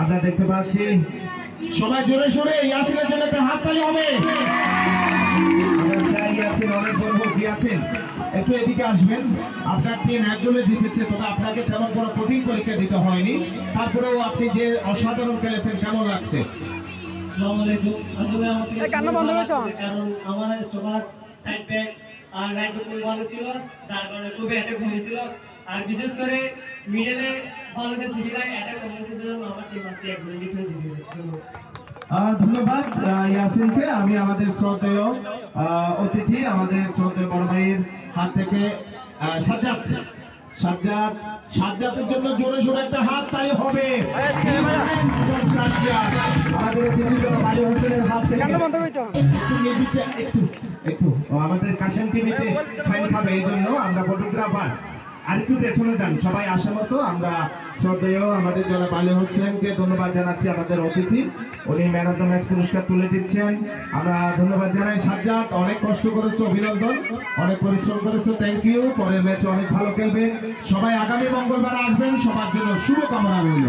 আমরা দেখতে পাচ্ছি সবাই জোরে সোরে ইয়াসিনের জন্য একটা হাততালি হবে। আমরা চাই ইয়াসিন অনেক বড় কি আছেন, একটু এদিকে আসবেন। আপনার টিম এক গোলে জিতেছে, তবে আপনাকে তেমন কোনো কঠিন পরীক্ষা দিতে হয়নি, তারপরেও আপনি যে অসাধারণ খেলেছেন, কেমন লাগছে? আসসালামু আলাইকুম। আসলে আমাকে কান্না বন্ধ হয়েছে কারণ আমার স্টোমাক সাইড ব্যাক আর রাইট ফুল ভালো ছিল, যার কারণে খুব অ্যাটাক হয়েছিল। আর বিশেষ করে মিডলে ভালোটা সিরিয়ায় অ্যাটাক করেছিল, আমার টিম আছে এক গোলে জিতে জিতেছে। ধন্যবাদ ইয়াসিনকে। আমি আমাদের শ্রদ্ধেয় অতিথি, আমাদের শ্রদ্ধেয় বড় ভাইয়ের হাত থেকে সাজ্জাদের জন্য জোরে সোরে একটা হাত তালি হবে। আমাদের আমাদের কাশেম টিভিতে ফাইন খাবে, এই জন্য আমরা ফটোগ্রাফার আরেকটু পেছনে যান সবাই আসা মতো। আমরা শ্রদ্ধেয় আমাদের জনাব আলী হোসেনকে ধন্যবাদ জানাচ্ছি, আমাদের অতিথি, উনি ম্যান অফ দ্য ম্যাচ পুরস্কার তুলে দিচ্ছেন। আমরা ধন্যবাদ জানাই। সাজ্জাদ অনেক কষ্ট করেছো, অভিনন্দন, অনেক পরিশ্রম করেছো, থ্যাংক ইউ। পরের ম্যাচে অনেক ভালো খেলবে। সবাই আগামী মঙ্গলবার আসবেন, সবার জন্য শুভকামনা রইল।